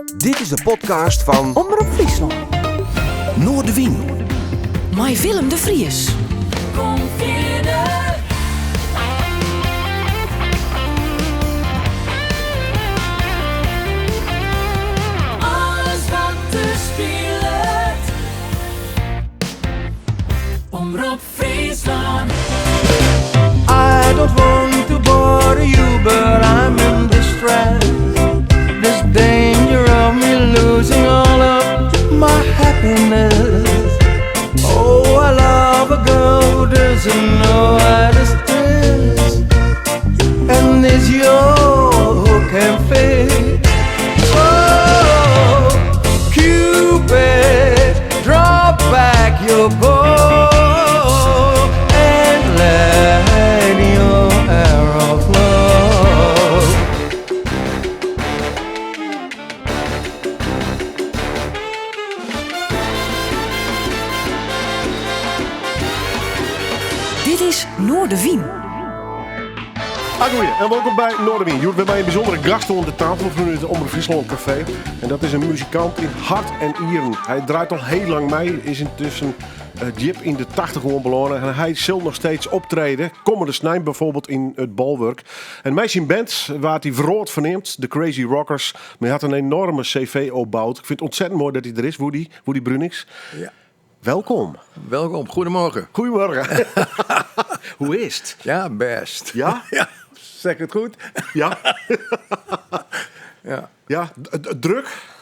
Dit is de podcast van Omroep Friesland. Noordewien. Met Willem de Vries. Kom verder. Alles wat te speelt. Omroep Friesland. I don't want to bother you, but I'm in distress. There's danger of me losing all of my happiness. Oh, I love a girl who doesn't know how to stress. And it's you who can fix. Oh, Cupid, drop back your bow and let your arrow flow. Dit is Noordewien. Goeie, en welkom bij Noordewien. Je hoort bij mij een bijzondere gast onder de tafel van het Omroep Friesland Café. En dat is een muzikant in hart en nieren. Hij draait al heel lang mee, is intussen Jip in de 80 gewoon belangrijk. En hij zal nog steeds optreden. Komende snij bijvoorbeeld in het Balwerk. En mij zijn band, waar hij verrood verneemt, de Crazy Rockers. Maar hij had een enorme cv opgebouwd. Ik vind het ontzettend mooi dat hij er is, Woody Brunings. Ja. Welkom. Welkom, goedemorgen. Goedemorgen. Hoe is het? Ja, best. Ja? Ja, zeg het goed? Ja? Ja, Ja, druk?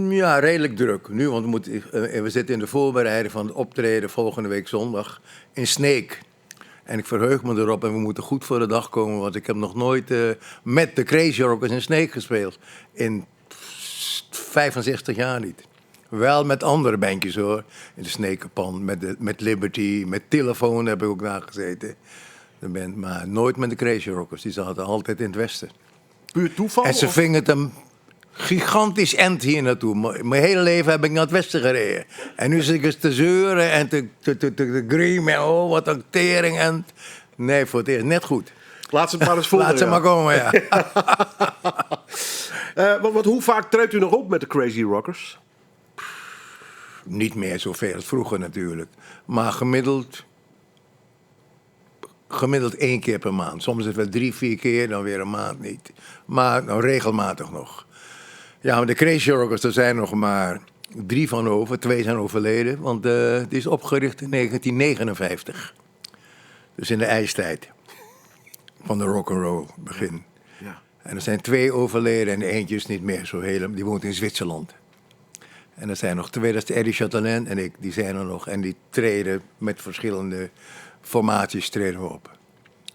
ja redelijk druk nu, want we zitten in de voorbereiding van het optreden volgende week zondag in Sneek. En ik verheug me erop en we moeten goed voor de dag komen, want ik heb nog nooit met de Crazy Rockers in Sneek gespeeld. In 65 jaar niet. Wel met andere bandjes hoor. In de Sneekenpan, met Liberty, met Telefoon heb ik ook nagezeten. De band, maar nooit met de Crazy Rockers. Die zaten altijd in het westen. Puur toeval? En ze of- vingen het een gigantisch end hier naartoe. Mijn hele leven heb ik naar het westen gereden. En nu zit ik eens te zeuren en te griemen. En oh, wat een tering. En nee, voor het eerst net goed. Laat ze het maar eens voelen. Laat ze ja. maar komen, ja. Want hoe vaak treedt u nog op met de Crazy Rockers? Niet meer zoveel als vroeger natuurlijk. Maar gemiddeld 1 keer per maand. Soms is het wel 3-4 keer, dan weer een maand niet. Maar nou, regelmatig nog. Ja, maar de Crazy Rockers, er zijn nog maar 3 van over. 2 zijn overleden, want het is opgericht in 1959. Dus in de ijstijd van de rock'n'roll begin. Ja. En er zijn 2 overleden en eentje is niet meer zo heel. Die woont in Zwitserland. En er zijn nog 2, dat is Eddie Chatelain en ik, die zijn er nog. En die treden met verschillende formaties treden we op.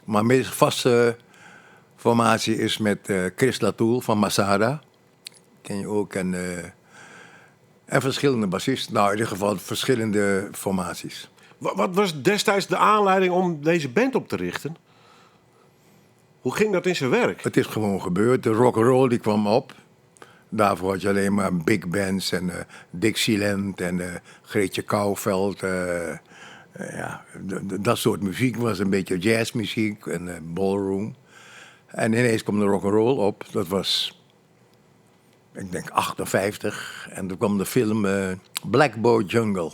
Maar mijn vaste formatie is met Chris Latoul van Masada. Ken je ook. En verschillende bassisten. Nou, in ieder geval verschillende formaties. Wat was destijds de aanleiding om deze band op te richten? Hoe ging dat in zijn werk? Het is gewoon gebeurd. De rock'n'roll die kwam op. Daarvoor had je alleen maar big bands en Dixieland en Greetje Kouwveld. Ja, dat soort muziek was een beetje jazzmuziek en ballroom. En ineens kwam de rock'n'roll op. Dat was, ik denk, 58. En toen kwam de film Black Boy Jungle.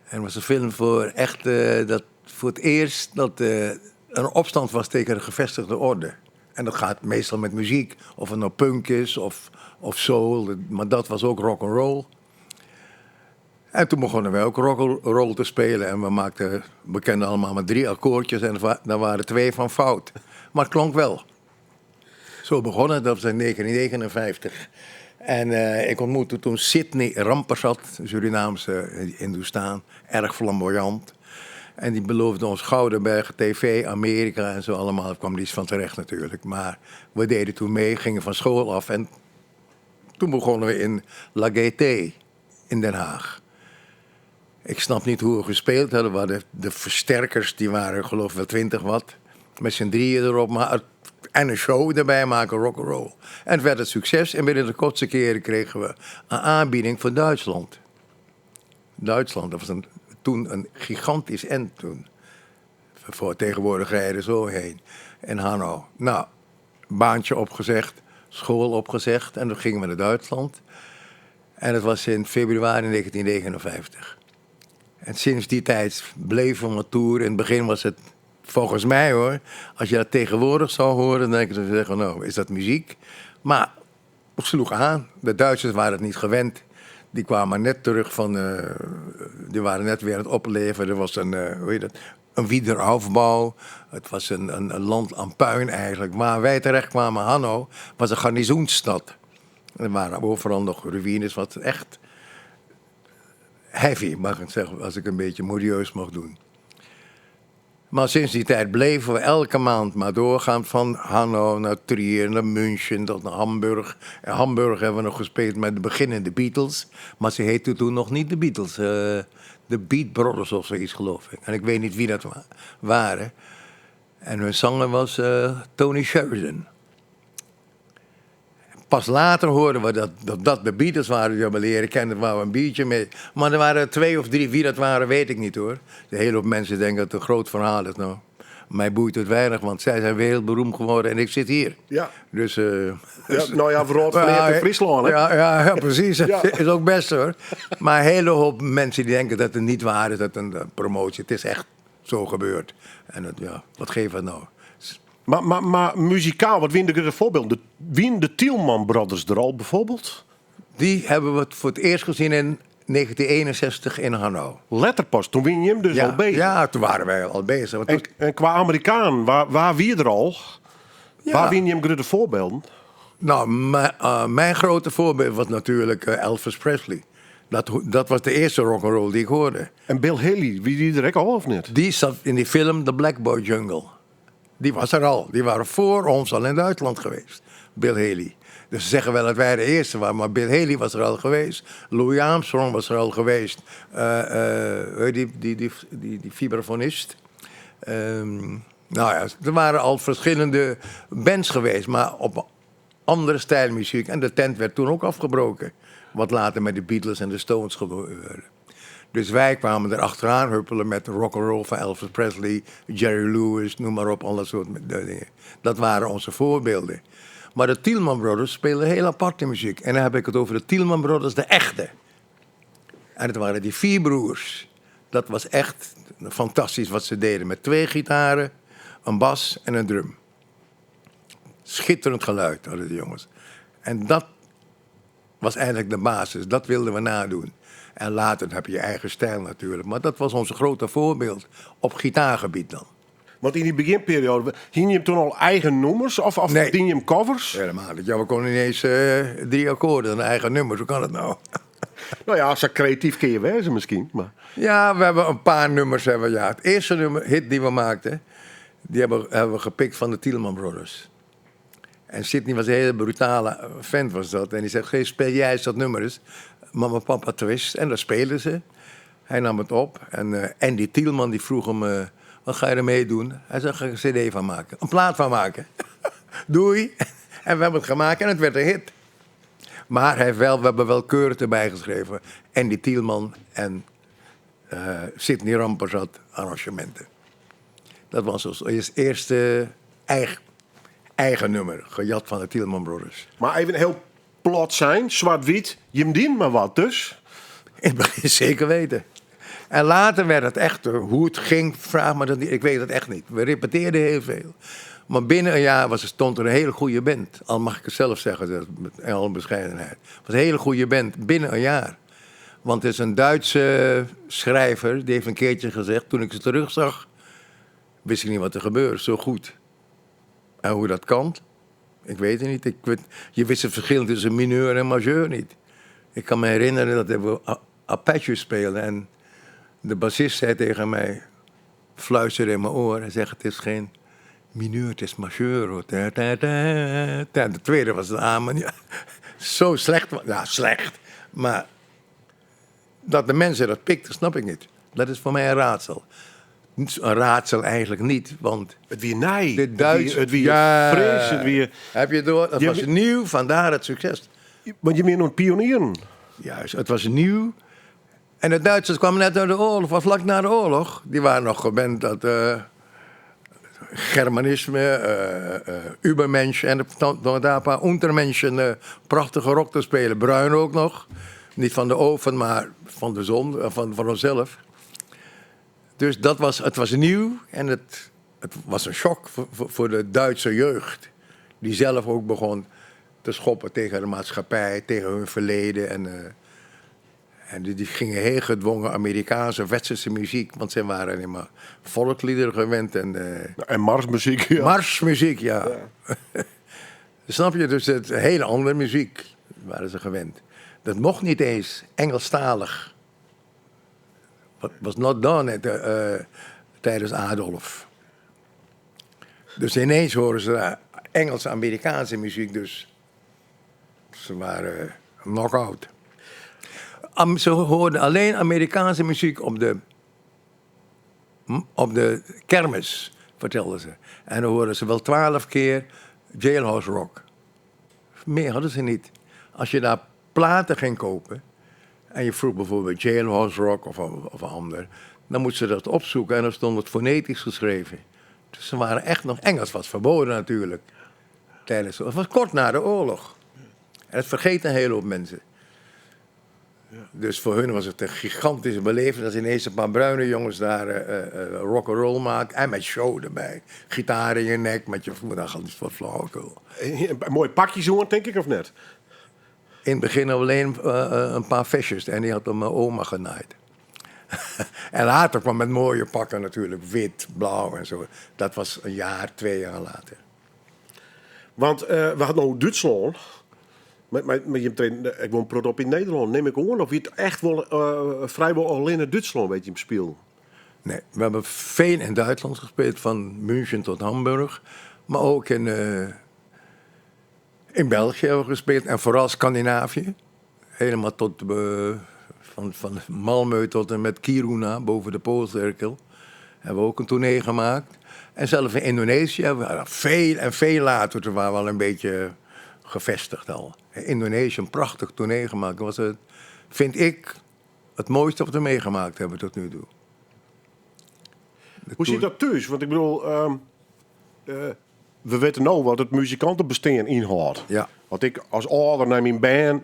En het was een film voor echt, dat voor het eerst dat er een opstand was tegen de gevestigde orde. En dat gaat meestal met muziek, of het nou punk is of soul, maar dat was ook rock'n'roll. En toen begonnen wij ook rock'n'roll te spelen en we kenden allemaal maar 3 akkoordjes en daar waren 2 van fout. Maar het klonk wel. Zo begon het, dat was in 1959. En ik ontmoette toen Sidney Rampersad, een Surinaamse Hindoestaan, erg flamboyant. En die beloofde ons Goudenberg, TV, Amerika en zo allemaal. Daar kwam niets van terecht natuurlijk. Maar we deden toen mee, gingen van school af. En toen begonnen we in La Gaieté in Den Haag. Ik snap niet hoe we gespeeld hadden. We hadden de versterkers, die waren geloof ik wel 20 watt. Met z'n 3 erop. En een show erbij maken, rock'n'roll. En het werd een succes. En binnen de kortste keren kregen we een aanbieding voor Duitsland. Duitsland, dat was toen een gigantisch end toen. Voor tegenwoordig rijden zo heen. En Hanno. Nou, baantje opgezegd. school opgezegd en toen gingen we naar Duitsland. En dat was in februari 1959. En sinds die tijd bleven we op tour. In het begin was het, volgens mij hoor, als je dat tegenwoordig zou horen, dan denk ik te zeggen, nou, is dat muziek? Maar het sloeg aan. De Duitsers waren het niet gewend. Die kwamen net terug van, die waren net weer aan het opleven. Er was een wiederaufbouw. Het was een land aan puin eigenlijk. Waar wij terecht kwamen, Hanau, was een garnizoensstad. Er waren overal nog ruïnes, wat echt heavy, mag ik zeggen, als ik een beetje modieus mag doen. Maar sinds die tijd bleven we elke maand maar doorgaan. Van Hanau naar Trier, naar München, tot naar Hamburg. In Hamburg hebben we nog gespeeld met de beginnende Beatles. Maar ze heette toen nog niet de Beatles. De Beat Brothers of zoiets, geloof ik. En ik weet niet wie dat waren. En hun zanger was Tony Sheridan. Pas later hoorden we dat de Beatles waren die we leren kennen. Waar we een biertje mee. Maar er waren 2 of 3. Wie dat waren, weet ik niet hoor. De hele hoop mensen denken dat het een groot verhaal is. Nou, mij boeit het weinig, want zij zijn weer heel beroemd geworden en ik zit hier. Ja. Dus, Nou ja, vooral het in Friesland. Hè? Ja, precies. Ja. Dat is ook best hoor. Maar een hele hoop mensen die denken dat het niet waar is, dat een promotie. Het is echt zo gebeurd. En wat geeft het nou? Maar muzikaal, wat winnen de voorbeelden? Wien de Tielman Brothers er al bijvoorbeeld? Die hebben we voor het eerst gezien in 1961 in Hanau. Letterpas, toen win je hem dus al bezig. Ja, toen waren wij al bezig. En qua Amerikaan, waar wie er al? Ja. Waar win je hem de voorbeelden? Nou, mijn grote voorbeeld was natuurlijk Elvis Presley. Dat was de eerste rock'n'roll die ik hoorde. En Bill Haley, wie die er ook al of niet? Die zat in die film The Black Boy Jungle. Die was er al. Die waren voor ons al in Duitsland geweest. Bill Haley. Dus ze zeggen wel dat wij de eerste waren, maar Bill Haley was er al geweest. Louis Armstrong was er al geweest. Die vibrafonist. Nou ja, er waren al verschillende bands geweest, maar op andere stijlmuziek. En de tent werd toen ook afgebroken. Wat later met de Beatles en de Stones gebeurde. Dus wij kwamen er achteraan huppelen met rock'n'roll van Elvis Presley, Jerry Lewis, noem maar op, alle soorten dingen. Dat waren onze voorbeelden. Maar de Tielman Brothers speelden heel aparte muziek. En dan heb ik het over de Tielman Brothers, de echte. En het waren die 4 broers. Dat was echt fantastisch wat ze deden. Met 2 gitaren, een bas en een drum. Schitterend geluid hadden die jongens. En dat was eigenlijk de basis. Dat wilden we nadoen. En later heb je je eigen stijl natuurlijk. Maar dat was onze grote voorbeeld. Op gitaargebied dan. Want in die beginperiode, hing je hem toen al eigen nummers? Of Nee. dien je hem covers? Helemaal niet. Ja, we konden ineens 3 akkoorden, een eigen nummer. Hoe kan het nou? Nou ja, zo creatief kun je wezen misschien. Maar... Ja, we hebben een paar nummers. Het eerste hit die we maakten, die hebben we gepikt van de Tielman Brothers. En Sidney was een hele brutale vent was dat. En die zegt, hey, speel jij eens dat nummer eens. Mama, papa, twist. En dat speelden ze. Hij nam het op. En Andy Tielman die vroeg hem, wat ga je ermee doen? Hij zei, ga ik een cd van maken. Een plaat van maken. Doei. En we hebben het gemaakt en het werd een hit. Maar we hebben wel keurig erbij geschreven. Andy Tielman en Sidney Ramper zat arrangementen. Dat was ons eerste eigen nummer. Gejat van de Tielman Brothers. Maar even heel plat zijn, zwart-wit. Je hem dient maar wat dus. Ik begin zeker weten. En later werd het echt, hoe het ging, vraag me dat niet. Ik weet het echt niet. We repeteerden heel veel. Maar binnen een jaar stond er een hele goede band. Al mag ik het zelf zeggen, in alle bescheidenheid. Het was een hele goede band, binnen een jaar. Want er is een Duitse schrijver, die heeft een keertje gezegd... toen ik ze terugzag, wist ik niet wat er gebeurde, zo goed. En hoe dat kan, ik weet het niet. Je wist het verschil tussen mineur en majeur niet. Ik kan me herinneren dat we Apache speelden en de bassist zei tegen mij, fluisterde in mijn oor en zegt, het is geen mineur, het is majeur. Hoor. De tweede was de A, maar ja, zo slecht. Ja, slecht. Maar dat de mensen dat pikten, snap ik niet. Dat is voor mij een raadsel. Een raadsel eigenlijk niet, want... Het wie nee, de Duits, het wie vrees, het wie... Heb je door? Dat was nieuw, vandaar het succes. Want je bent nog pionieren. Juist, het was nieuw. En de Duitsers kwamen net uit de oorlog, of vlak na de oorlog. Die waren nog gewend dat Germanisme, Übermensch en dan daar een paar Untermenschen prachtige rock te spelen. Bruin ook nog. Niet van de oven, maar van de zon, van onszelf. Dus het was nieuw en het was een shock voor de Duitse jeugd. Die zelf ook begon te schoppen tegen de maatschappij, tegen hun verleden. En die gingen heel gedwongen Amerikaanse westerse muziek. Want ze waren alleen maar volksliederen gewend. En marsmuziek, ja. Marsmuziek, ja. Snap je? Dus het hele andere muziek waren ze gewend. Dat mocht niet eens Engelstalig. Was not done tijdens Adolf. Dus ineens horen ze Engelse, Amerikaanse muziek. Dus ze waren knock-out. Ze hoorden alleen Amerikaanse muziek op de kermis, vertelden ze. En dan hoorden ze wel 12 keer Jailhouse Rock. Meer hadden ze niet. Als je daar platen ging kopen en je vroeg bijvoorbeeld Jailhouse Rock of een ander, dan moesten ze dat opzoeken en dan stond het fonetisch geschreven. Dus ze waren echt nog Engels, was verboden natuurlijk. Het was kort na de oorlog. En dat vergeten een hele hoop mensen. Dus voor hun was het een gigantische beleving dat ineens een paar bruine jongens daar rock'n'roll maken. En met show erbij. Gitaar in je nek, met je voet. Dat is wat flauwekul. Een mooi pakje zo, denk ik, of net? In het begin alleen een paar vestjes. En die had op mijn oma genaaid. En later kwam met mooie pakken natuurlijk. Wit, blauw en zo. Dat was een jaar, 2 jaar later. Want we hadden nou Duitsland. Ik woon prot op in Nederland. Neem ik gewoon of je het echt wel vrijwel alleen in Duitsland weet je hem speel? Nee, we hebben veel in Duitsland gespeeld. Van München tot Hamburg. Maar ook in België hebben we gespeeld. En vooral Scandinavië. Helemaal tot van Malmö tot en met Kiruna, boven de Poolcirkel. Hebben we ook een tournee gemaakt. En zelfs in Indonesië hebben we veel later. Toen waren we al een beetje gevestigd al. In Indonesië een prachtig tournee gemaakt. Dat was het, vind ik, het mooiste wat we meegemaakt hebben tot nu toe. Hoe zit dat thuis? Want ik bedoel, we weten nou wat het muzikantenbestaan inhoudt. Ja. Want ik als ouder naar mijn band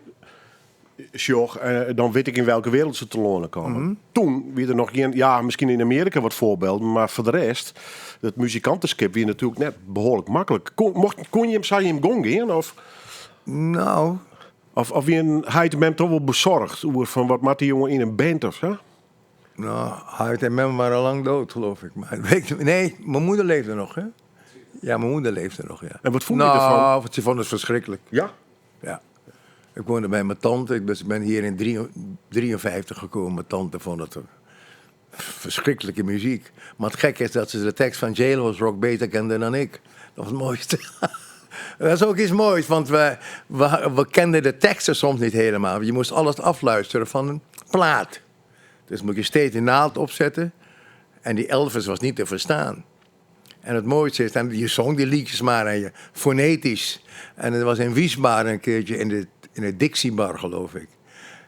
sjoch, dan weet ik in welke wereld ze te lonen komen. Mm-hmm. Toen wie er nog geen, ja, misschien in Amerika wat voorbeelden, maar voor de rest, het muzikantenskip wie natuurlijk net behoorlijk makkelijk. Kon je hem, zou je hem gongen of? Nou. Of wie een hij hem toch wel bezorgd over van wat maakt die jongen in een band of zo? Nou, Hart en Mem waren al lang dood, geloof ik. Maar, nee, mijn moeder leefde nog, hè? Ja, mijn moeder leefde nog, ja. En wat vond je ervan? Nou, ze vond het verschrikkelijk. Ja? Ja. Ik woonde bij mijn tante. Ik ben hier in 1953 gekomen. Mijn tante vond het verschrikkelijke muziek. Maar het gekke is dat ze de tekst van Jailhouse Rock beter kende dan ik. Dat was het mooiste. Dat is ook iets moois, want we kenden de teksten soms niet helemaal. Je moest alles afluisteren van een plaat. Dus moet je steeds een naald opzetten. En die Elvis was niet te verstaan. En het mooiste is, je zong die liedjes maar en je fonetisch. En het was in Wiesbaden een keertje in de Dixie Bar, geloof ik.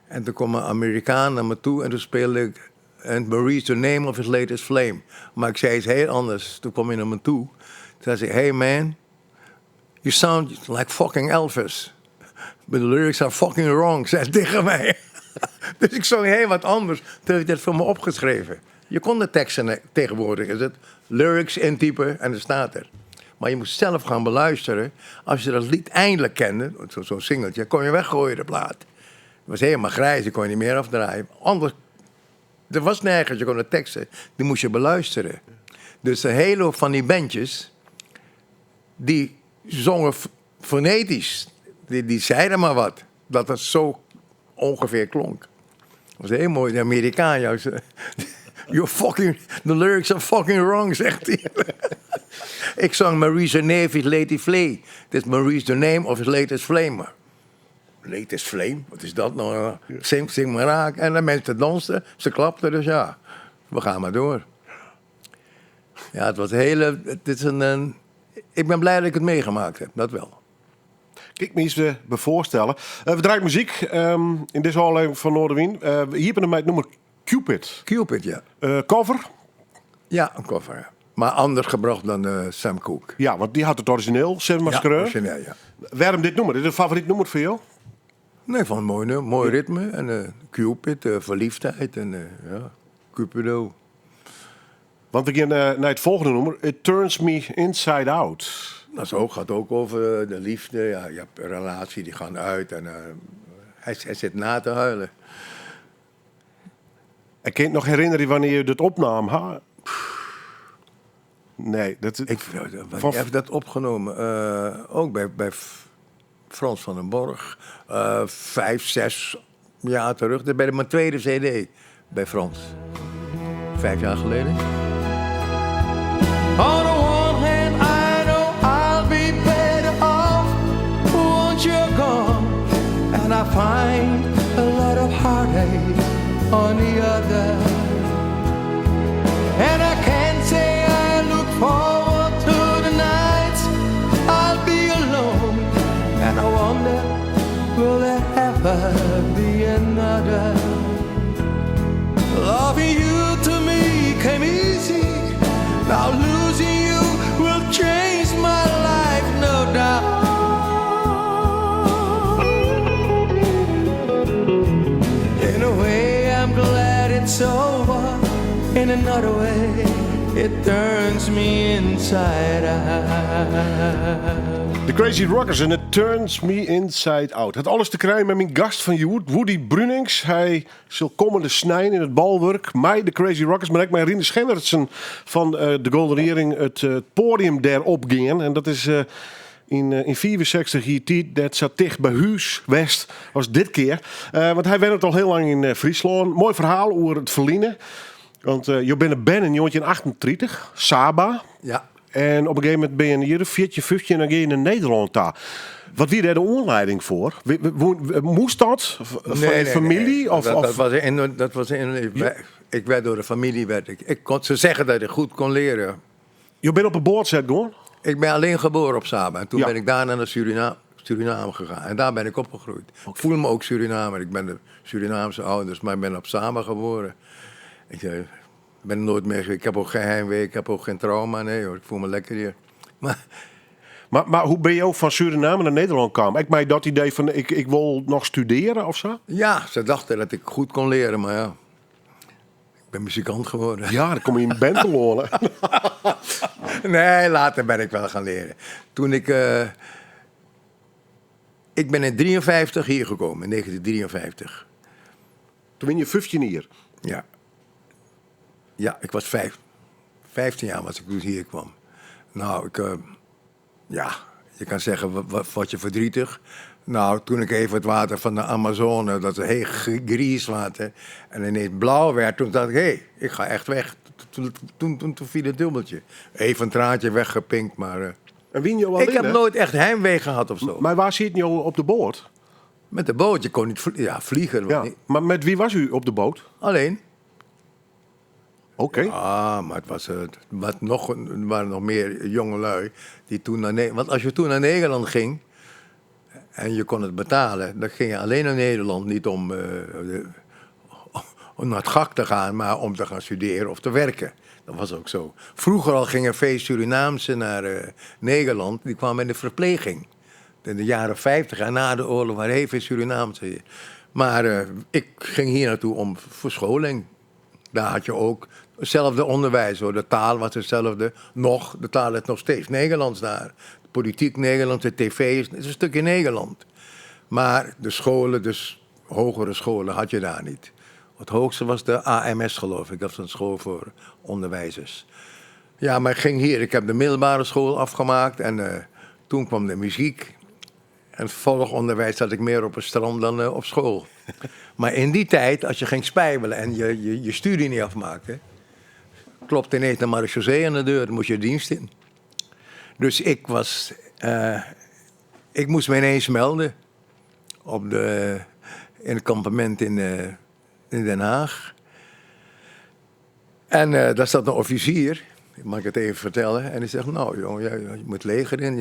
En toen kwam een Amerikaan naar me toe en toen speelde ik And Marie's the Name of His Latest Flame. Maar ik zei iets heel anders. Toen kwam hij naar me toe. Toen zei hij, hey man, you sound like fucking Elvis. But the lyrics are fucking wrong, zei hij tegen mij. Dus ik zong heel wat anders. Toen heb ik dat voor me opgeschreven. Je kon de teksten tegenwoordig, is het lyrics intypen en het staat er. Maar je moest zelf gaan beluisteren. Als je dat lied eindelijk kende, zo'n singeltje, kon je weggooien de plaat. Het was helemaal grijs, je kon je niet meer afdraaien. Anders, er was nergens, je kon de teksten, die moest je beluisteren. Dus een hele hoop van die bandjes, die zongen fonetisch. Die zeiden maar wat, dat het zo ongeveer klonk. Dat was heel mooi, de Amerikaan juist. You're fucking, the lyrics are fucking wrong, zegt hij. Ik zong Marie's the name of his latest flame. Dit is Marie's the name of his latest flame. Latest flame? Wat is dat nou? Zing maar raak. En de mensen dansten, ze klapten, dus ja. We gaan maar door. Ja, het was ik ben blij dat ik het meegemaakt heb, dat wel. Kijk me eens voorstellen. We draaien muziek in deze aflevering van Noorderwien. Hier hebben we het nummer Cupid. Cupid, ja. Cover? Ja, een cover, ja. Maar anders gebracht dan Sam Cooke. Ja, want die had het origineel, Sam Mascareux. origineel, ja. Waarom dit nummer? Is het een favoriet nummer voor jou? Nee, van een mooi nummer, mooi ritme. En Cupid, verliefdheid en ja, Cupido. Want we gaan naar het volgende nummer. It Turns Me Inside Out. Dat gaat ook over de liefde. Ja, je hebt een relatie, die gaan uit en hij zit na te huilen. Ik kan je nog herinneren wanneer je dit opnam? Ha? Nee. Wanneer heb ik dat opgenomen? Ook bij Frans van den Borg. 5, 6 jaar terug. Dat bij mijn tweede cd bij Frans. 5 jaar geleden. On the one hand, I know I'll be better off once you're gone, and I find a lot of heartache on the other. And I can't say I look forward to the nights I'll be alone, and I wonder, will there ever be another? Loving you to me came easy. Now losing you will change my life, no doubt. In a way I'm glad it's over. In another way it turns me inside out. The Crazy Rockers en It Turns Me Inside Out. Het alles te krijgen met mijn gast van Joet, Woody Brunings. Hij zal komende snijden in het balwerk. Mij, de Crazy Rockers, maar ook mijn Rinus Schennertsen van de Golden Earring het podium daarop gingen. En dat is in 64 hier, dat zat dicht bij Huis West, was dit keer. Want hij werkt al heel lang in Friesland. Mooi verhaal over het verliezen. Want je bent een band in jongetje in 38, Saba. Ja. En op een gegeven moment ben je hier 14, 15 en dan ga je naar Nederland daar. Wat wie daar de aanleiding voor? Moest dat? Van je familie? Nee. Of, Dat was ik werd door de familie. Ik kon ze zeggen dat ik goed kon leren. Je bent op een boord zet gewoon? Ik ben alleen geboren op Saba. En toen Ja. ben ik daarna naar Suriname gegaan. En daar ben ik opgegroeid. Ik voel me ook Surinamer. Ik ben de Surinaamse ouders, maar ik ben op Saba geboren. Ik ben nooit meer. Ik heb ook geen heimwee, ik heb ook geen trauma. Nee hoor, ik voel me lekker hier. Maar hoe ben je ook van Suriname naar Nederland gekomen? Ik mij dat idee van ik wil nog studeren of zo? Ja, ze dachten dat ik goed kon leren, maar ja. Ik ben muzikant geworden. Ja, dan kom je in een band te wonen. Nee, later ben ik wel gaan leren. Toen ik ben in 53 hier gekomen, in 1953. Toen ben je 15 hier. Ja. Ja, ik was 15 jaar was ik toen hier kwam. Nou, je kan zeggen, wat je verdrietig. Nou, toen ik even het water van de Amazone, dat is heel gries water, en ineens blauw werd, toen dacht ik, hé, ik ga echt weg. Toen viel het dubbeltje. Even een traantje weggepinkt, maar En wien je wel ik heb nooit echt heimwee gehad of zo. Maar waar zit je op de boot? Met de boot, je kon niet vliegen. Ja. Niet. Maar met wie was u op de boot? Alleen. Oké. Maar het was, er waren nog meer jongelui die toen naar Nederland. Want als je toen naar Nederland ging en je kon het betalen, dan ging je alleen naar Nederland, niet om naar het GAK te gaan, maar om te gaan studeren of te werken. Dat was ook zo. Vroeger al gingen veel Surinaamse naar Nederland, die kwamen in de verpleging. In de jaren 50 en na de oorlog waren heel veel Surinaamse hier. Maar ik ging hier naartoe om verscholing. Daar had je ook hetzelfde onderwijs hoor. De taal was hetzelfde. De taal is nog steeds Nederlands daar. De politiek Nederlands, de tv is een stukje Nederland. Maar de scholen, dus hogere scholen, had je daar niet. Het hoogste was de AMS geloof ik. Dat was een school voor onderwijzers. Ja, maar ik ging hier. Ik heb de middelbare school afgemaakt. En toen kwam de muziek. En het volgonderwijs zat ik meer op het strand dan op school. Maar in die tijd, als je ging spijbelen en je studie niet afmaakte, klopte ineens de marechaussee aan de deur, dan moest je dienst in. Dus ik moest me ineens melden in het kampement in Den Haag. En daar zat een officier, mag ik het even vertellen. En die zegt, nou jongen, je moet leger in.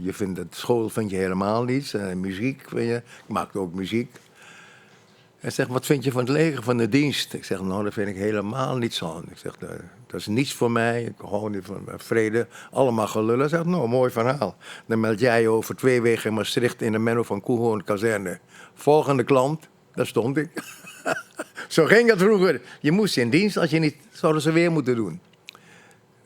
Je vindt het school vind je helemaal niets. Muziek, vind je. Ik maakte ook muziek. Hij zegt, wat vind je van het leger, van de dienst? Ik zeg, nou, dat vind ik helemaal niet zo. Ik zeg, dat is niets voor mij. Ik hou niet van vrede. Allemaal gelul. Hij zegt, nou, mooi verhaal. Dan meld jij je over 2 weken in Maastricht in de Menno van Koehoorn kazerne. Volgende klant, daar stond ik. Zo ging het vroeger. Je moest in dienst, als je niet, zouden ze weer moeten doen.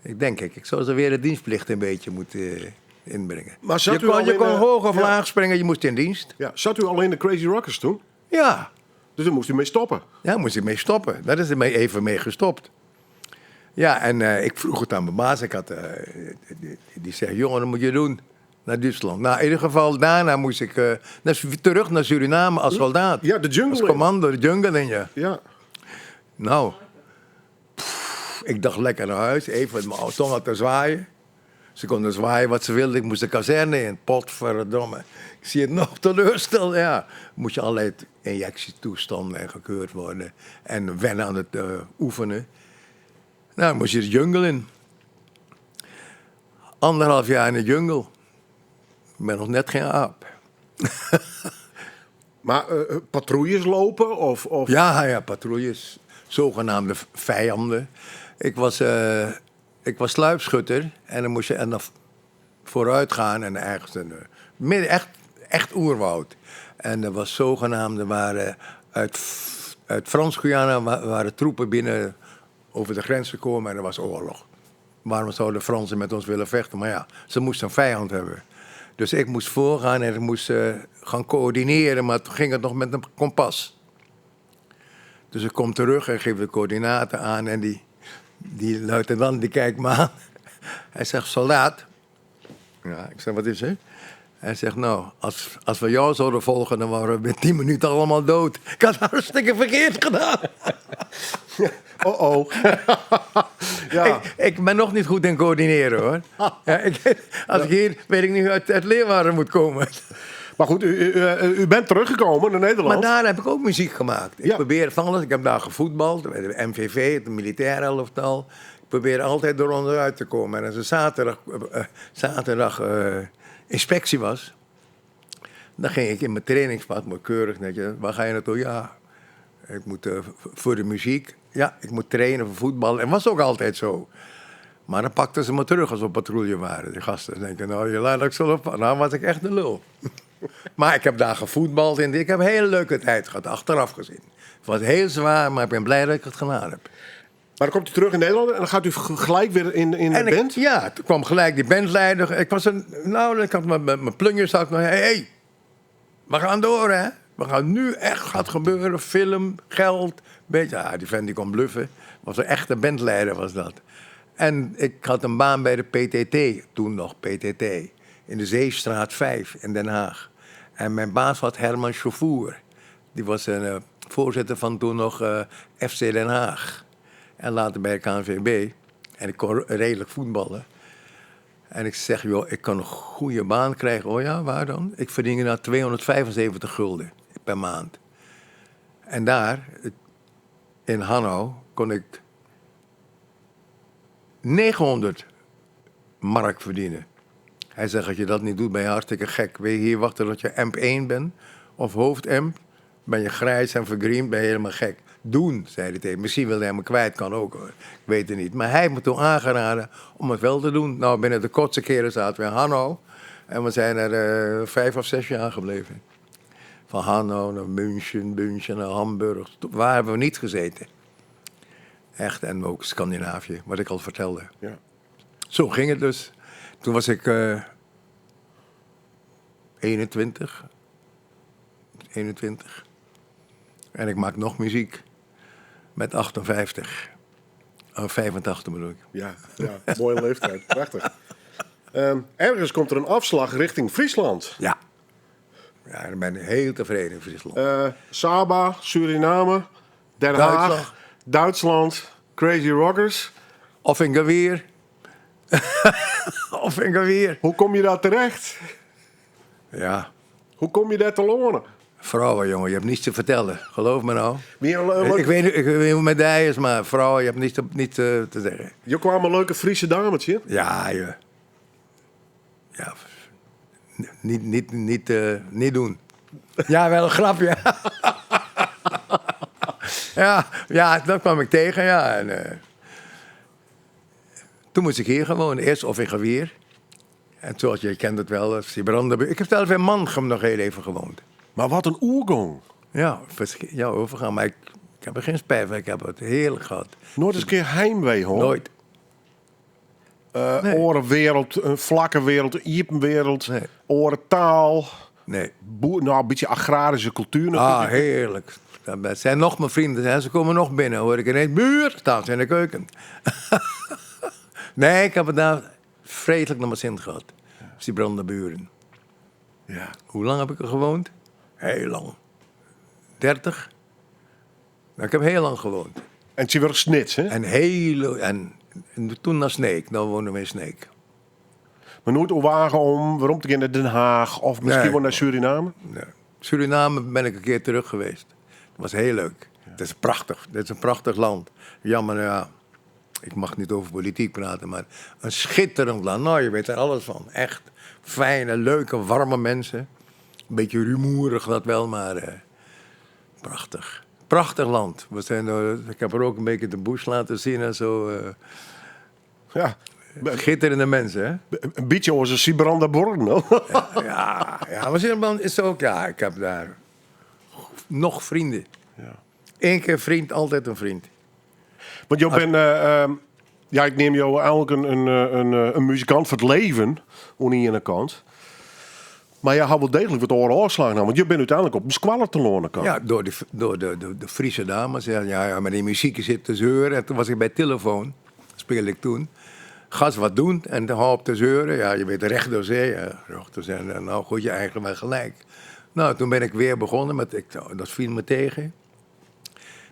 Ik zou ze weer de dienstplicht een beetje moeten inbrengen. Maar zat je u al kon in, hoog of ja. laag springen, je moest in dienst. Ja, zat u al in de Crazy Rockers toen? Ja. Dus daar moest u mee stoppen. Ja, moest ik mee stoppen. Daar is er even mee gestopt. Ja, en ik vroeg het aan mijn baas. Die zei, jongen, dat moet je doen. Naar Duitsland. Nou, in ieder geval, daarna moest ik terug naar Suriname als soldaat. Ja, de jungle Als in. commando, de jungle in, ja. Ja. Nou, ik dacht lekker naar huis. Even met mijn tong te zwaaien. Ze konden zwaaien wat ze wilden. Ik moest de kazerne in. Potverdomme. Ik zie het nog teleurstellen. Ja, moest je allerlei injectietoestanden en gekeurd worden. En wennen aan het oefenen. Nou, dan moest je de jungle in. 1,5 jaar in de jungle. Ik ben nog net geen aap. Maar patrouilles lopen of... Ja, patrouilles. Zogenaamde vijanden. Ik was sluipschutter. En dan moest je vooruit gaan. En ergens midden echt oerwoud. En er was zogenaamde uit Frans-Guyana waren troepen binnen over de grens gekomen. En er was oorlog. Waarom zouden de Fransen met ons willen vechten? Maar ja, ze moesten een vijand hebben. Dus ik moest voorgaan en ik moest gaan coördineren. Maar toen ging het nog met een kompas. Dus ik kom terug en geef de coördinaten aan. En die luitenant die kijkt me aan. Hij zegt, soldaat. Ja, ik zeg, wat is het? Hij zegt, nou, als we jou zouden volgen, dan waren we binnen 10 minuten allemaal dood. Ik had hartstikke verkeerd gedaan. Oh. Ja. Ik ben nog niet goed in coördineren, hoor. Ja, als ik hier, weet ik niet, uit Leeuwarden moet komen. Maar goed, u bent teruggekomen naar Nederland. Maar daar heb ik ook muziek gemaakt. Ik Ja. probeer van alles. Ik heb daar gevoetbald, bij de MVV, het militair elftal. Ik probeer altijd er onderuit te komen. En als er zaterdag inspectie was, dan ging ik in mijn trainingspad, maar keurig netjes. Waar ga je naartoe? Ja, ik moet voor de muziek. Ja, ik moet trainen voor voetbal. En was ook altijd zo. Maar dan pakten ze me terug als we op patrouille waren. Die gasten dan denken, nou, je laat ik zo op. Nou was ik echt de lul. Maar ik heb daar gevoetbald en ik heb een hele leuke tijd gehad, achteraf gezien. Het was heel zwaar, maar ik ben blij dat ik het gedaan heb. Maar dan komt u terug in Nederland en dan gaat u gelijk weer in de band? Ja, toen kwam gelijk die bandleider. Ik had mijn plunjes had nog. Hey, we gaan door, hè. We gaan nu echt, gaat gebeuren, film, geld. Beetje, ja, die vent die kon bluffen. Was een echte bandleider, was dat. En ik had een baan bij de PTT, toen nog PTT. In de Zeestraat 5 in Den Haag. En mijn baas was Herman Chaufour. Die was een voorzitter van toen nog FC Den Haag. En later bij de KNVB. En ik kon redelijk voetballen. En ik zeg, joh, ik kan een goede baan krijgen. Oh ja, waar dan? Ik verdiende daar 275 gulden per maand. En daar, in Hanau, kon ik 900 mark verdienen. Hij zegt, als je dat niet doet, ben je hartstikke gek. Wil je hier wachten tot je MP1 bent? Of hoofd-MP? Ben je grijs en vergriemd, ben je helemaal gek. Doen, zei hij tegen. Misschien wilde hij me kwijt, kan ook hoor. Ik weet het niet. Maar hij heeft me toen aangeraden om het wel te doen. Nou, binnen de kortste keren zaten we in Hanau. En we zijn er 5 of 6 jaar gebleven. Van Hanau naar München naar Hamburg. Waar hebben we niet gezeten? Echt, en ook Scandinavië, wat ik al vertelde. Ja. Zo ging het dus. Toen was ik 21. En ik maak nog muziek. Met 58. 85 bedoel ik. Ja, mooie leeftijd. Prachtig. Ergens komt er een afslag richting Friesland. Ja. Ja, dan ben ik heel tevreden in Friesland. Saba, Suriname, Den Haag, Duitsland, Crazy Rockers. Of in Geweer. Hoe kom je daar terecht? Ja. Hoe kom je daar te lonen? Vrouwen, jongen, je hebt niets te vertellen. Geloof me nou. Ik Ik weet niet hoe met die is, maar vrouwen, je hebt niets te zeggen. Je kwam een leuke Friese dametje. Ja, je. Ja. Niet doen. Ja, wel een grapje. Ja, dat kwam ik tegen, ja. En, toen moest ik hier gewoon, eerst of in Geweer. En zoals je kent het wel, Siebrandebeur. Ik heb zelf in Mangem nog heel even gewoond. Maar wat een oergang. Ja, overgaan. Maar ik heb er geen spijt van. Ik heb het heerlijk gehad. Nooit eens een keer heimwee, hoor. Nooit. Nee. Orenwereld, een vlakke wereld, een iepenwereld, Nee. orentaal. Nee. Een beetje agrarische cultuur. Ah, heerlijk. Dat zijn nog mijn vrienden. Hè. Ze komen nog binnen. Hoor ik ineens, buur, staan ze in de keuken. Nee, ik heb het daar vreselijk naar mijn zin gehad. Die brandenburen. Ja. Hoe lang heb ik er gewoond? Heel lang. 30? Nou, ik heb heel lang gewoond. En het is weer snits, hè? En toen naar Sneek. Dan woonden we in Sneek. Maar nooit overwagen om waarom te gaan naar Den Haag of misschien Nee. wel naar Suriname? Nee. Suriname ben ik een keer terug geweest. Dat was heel leuk. Het is prachtig. Dit is een prachtig land. Jammer, ja. Ik mag niet over politiek praten, maar een schitterend land. Nou, je weet er alles van. Echt fijne, leuke, warme mensen. Een beetje rumoerig dat wel, maar prachtig. Prachtig land. We zijn, ik heb er ook een beetje de bush laten zien en zo. Ja. Schitterende mensen, hè? Een beetje onze Sibranda Born. Ja, maar Zeeland is ook, ja, ik heb daar nog vrienden. Ja. Eén keer vriend, altijd een vriend. Want je bent, ja, ik neem jou eigenlijk een muzikant voor het leven, aan de ene kant. Maar je had wel degelijk wat oren afslagen, nou, want je bent uiteindelijk op een squalor te lonen kan. Ja, door de Friese dames. Ja, maar die muziek zit te zeuren. En toen was ik bij Telefoon, speelde ik toen. Ga eens wat doen en dan op te zeuren. Ja, je weet recht door zee. Ja, recht door zee. Nou goed, je eigenlijk wel gelijk. Nou, toen ben ik weer begonnen met, dat viel me tegen.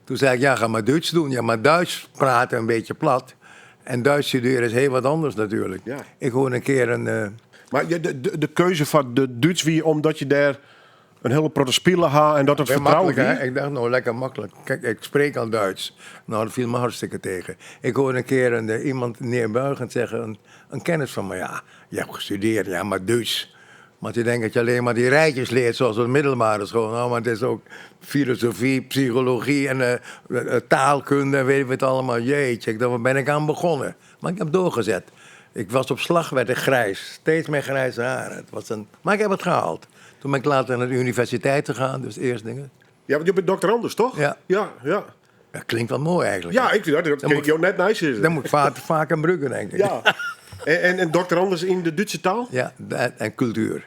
Toen zei ik, ja, ga maar Duits doen. Ja, maar Duits praten een beetje plat. En Duits studeren is heel wat anders natuurlijk. Ja. Ik hoorde een keer een... Maar de keuze van de Duits wie omdat je daar een hele protespelen had en dat het Weer vertrouwen makkelijk, wie? hè? Ik dacht, nou, lekker makkelijk. Kijk, ik spreek al Duits. Nou, dat viel me hartstikke tegen. Ik hoorde een keer iemand neerbuigend zeggen, een kennis van me, ja, je hebt gestudeerd, ja, maar Duits. Want je denkt dat je alleen maar die rijtjes leert, zoals op de middelbare school. Nou, maar het is ook filosofie, psychologie en taalkunde, weet ik wat allemaal. Jeetje, ik dacht, waar ben ik aan begonnen? Maar ik heb doorgezet. Ik was op slag, werd ik grijs. Steeds meer grijze haren. Het was maar ik heb het gehaald. Toen ben ik later naar de universiteit gegaan, dus eerst dingen. Ja, want je bent dokter Anders, toch? Ja. Ja, ja. Dat klinkt wel mooi eigenlijk. Ja, ik vind dat moet- ik jou net nice is. Dan moet ik vaak aan Brugge, denk ik. Ja. En dokter Anders in de Duitse taal? Ja, en cultuur.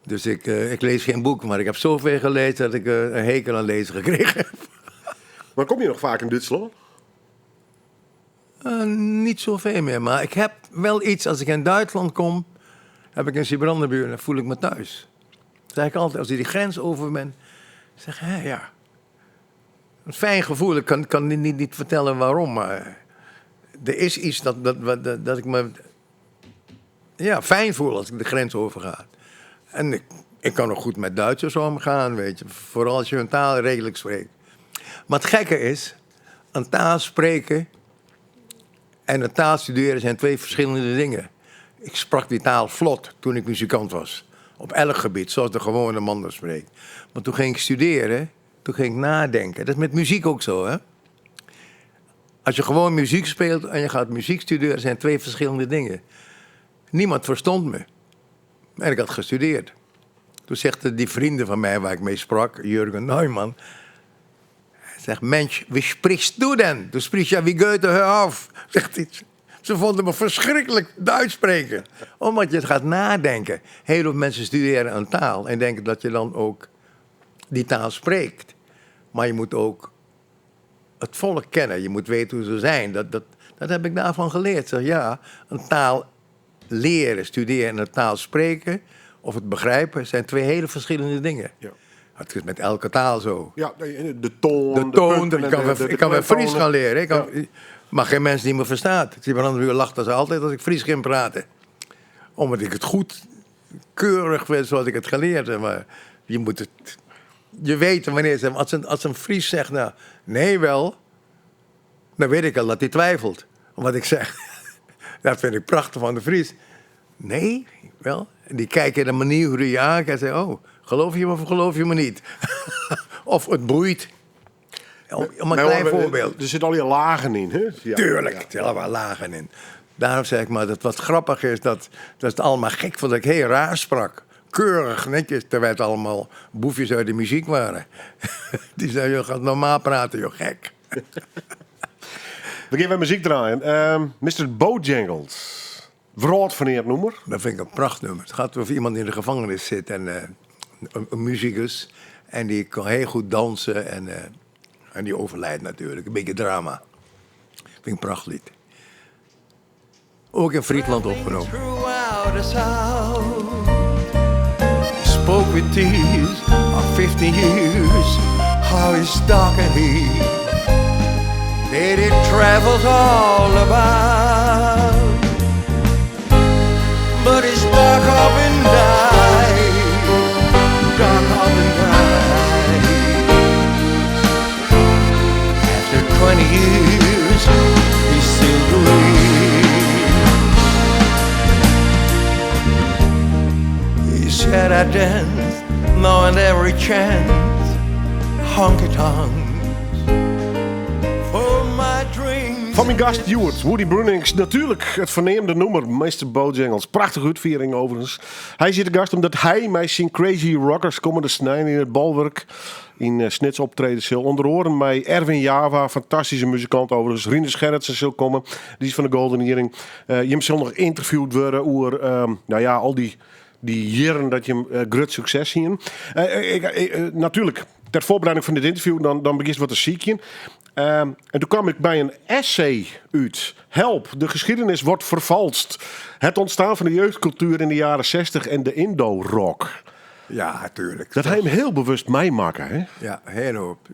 Dus ik lees geen boek, maar ik heb zoveel gelezen dat ik een hekel aan lezen gekregen heb. Maar kom je nog vaak in Duitsland? Niet zoveel meer, maar ik heb wel iets. Als ik in Duitsland kom, heb ik een Siebrandebeur en dan voel ik me thuis. Dat zeg ik altijd, als ik die grens over ben, zeg ik, ja. Een fijn gevoel, ik kan niet vertellen waarom, maar er is iets dat ik me fijn voel als ik de grens overga. En ik kan nog goed met Duitsers omgaan, weet je. Vooral als je hun taal redelijk spreekt. Maar het gekke is, een taal spreken en een taal studeren zijn twee verschillende dingen. Ik sprak die taal vlot toen ik muzikant was. Op elk gebied, zoals de gewone man dat spreekt. Maar toen ging ik studeren, toen ging ik nadenken. Dat is met muziek ook zo, hè. Als je gewoon muziek speelt en je gaat muziek studeren, zijn twee verschillende dingen. Niemand verstond me. En ik had gestudeerd. Toen zegt die vrienden van mij waar ik mee sprak, Jurgen Neumann. Hij zegt, Mensch, wie sprichst du denn? Du sprichst ja wie Goethe, hör auf. Zegt hij. Ze vonden me verschrikkelijk Duits spreken. Omdat je het gaat nadenken. Heel veel mensen studeren een taal en denken dat je dan ook die taal spreekt. Maar je moet ook het volk kennen. Je moet weten hoe ze zijn. Dat heb ik daarvan geleerd. Zeg, ja, een taal leren, studeren en een taal spreken of het begrijpen zijn twee hele verschillende dingen. Ja. Het is met elke taal zo. Ja, de toon. De toon, punten en ik kan wel Fries klemtonen. gaan leren. Maar geen mens die me verstaat. Die andere lachten ze altijd als ik Fries ging praten. Omdat ik het goed, keurig vind zoals ik het geleerd heb. Maar je moet het... Je weet wanneer ze... Als een Fries zegt, nou, nee wel... Dan weet ik al dat hij twijfelt. Om wat ik zeg. Dat vind ik prachtig van de Fries. Nee, wel. En die kijken de manier hoe je aankijkt en zeggen... Oh, geloof je me of geloof je me niet? Of het boeit. Om een klein voorbeeld. Er zitten al die lagen in, hè? Ja. Tuurlijk, er zitten wel lagen in. Daarom zeg ik maar dat wat grappig is, dat het allemaal gek vond dat ik heel raar sprak. Keurig, netjes, terwijl het allemaal boefjes uit de muziek waren. Die zeiden, je gaat normaal praten, joh, gek. We gaan weer muziek draaien. Mr. Bojangles. Wroot van het nummer. Dat vind ik een prachtnummer. Het gaat over iemand die in de gevangenis zit en een muzikus. En die kan heel goed dansen en die overlijdt natuurlijk. Een beetje drama. Vind ik een prachtlied. Ook in Friesland opgenomen. Throughout the South, spoke with tears of 50 years, how his dark and he that it travels all about, but it's dark up and died, dark up and died. After 20 years, he's still green. He said I danced, knowing every chance, honky-tonks for my dreams. Van mijn gast Stuart, Woody Brunnings. Natuurlijk het verneemde nummer Mr. Bojangles. Prachtige uitviering overigens. Hij zit de gast omdat hij mij zijn Crazy Rockers komende snijden in het Balwerk in Snits optreden zal. Onder oren mij Erwin Java, fantastische muzikant overigens. Rinus Gerritsen zal komen, die is van de Golden Earring. Je zal nog geïnterviewd worden over al die jaren dat je hem groot succes zien. Natuurlijk, ter voorbereiding van dit interview, dan begint wat te ziekje. En toen kwam ik bij een essay uit. Help, de geschiedenis wordt vervalst. Het ontstaan van de jeugdcultuur in de jaren 60 en de Indo-rock. Ja, natuurlijk. Dat hij hem heel bewust meemaken, hè? Ja, heel hoop.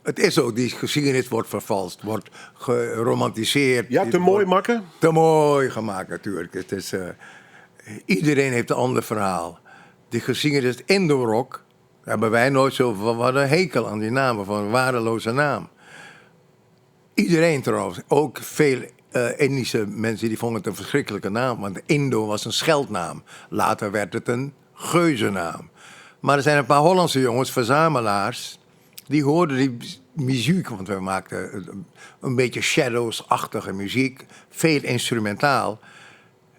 Het is ook, die geschiedenis wordt vervalst, wordt geromantiseerd. Ja, te mooi maken? Te mooi gemaakt natuurlijk. Het is, iedereen heeft een ander verhaal. Die geschiedenis Indo-rock, hebben wij nooit zo van, we hadden een hekel aan die namen, van een waardeloze naam. Iedereen trouwens, ook veel Indische mensen die vonden het een verschrikkelijke naam, want Indo was een scheldnaam. Later werd het een geuzennaam. Maar er zijn een paar Hollandse jongens, verzamelaars, die hoorden die muziek, want we maakten een beetje Shadows-achtige muziek, veel instrumentaal.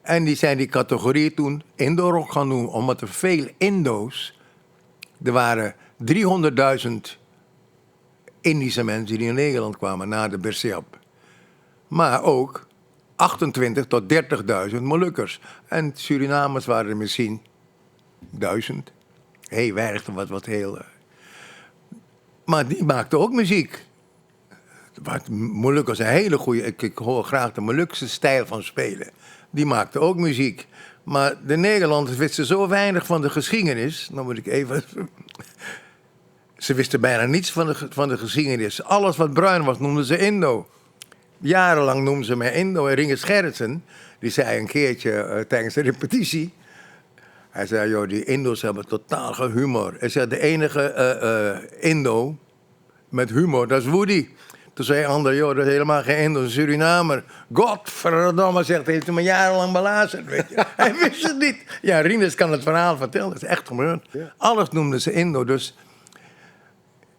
En die zijn die categorie toen Indo-rock gaan doen, omdat er veel Indo's. Er waren 300.000 Indische mensen die in Nederland kwamen na de Bersiap. Maar ook 28 tot 30.000 Molukkers. En Surinamers waren er misschien 1000. Heel weinig, wat heel... Maar die maakten ook muziek. Molukkers zijn hele goede... Ik hoor graag de Molukse stijl van spelen. Die maakten ook muziek. Maar de Nederlanders wisten zo weinig van de geschiedenis. Dan moet ik even... Ze wisten bijna niets van de geschiedenis. Alles wat bruin was, noemden ze Indo. Jarenlang noemden ze mij Indo. En Rinus Gerritsen, die zei een keertje tijdens de repetitie... Hij zei, joh, die Indo's hebben totaal geen humor. Hij zei, de enige Indo met humor, dat is Woody. Toen zei een ander, joh, dat is helemaal geen Indo, een Surinamer. Godverdomme, zegt hij, heeft hem jarenlang belazerd, weet je. Hij wist het niet. Ja, Rinus kan het verhaal vertellen, dat is echt gebeurd. Ja. Alles noemden ze Indo, dus...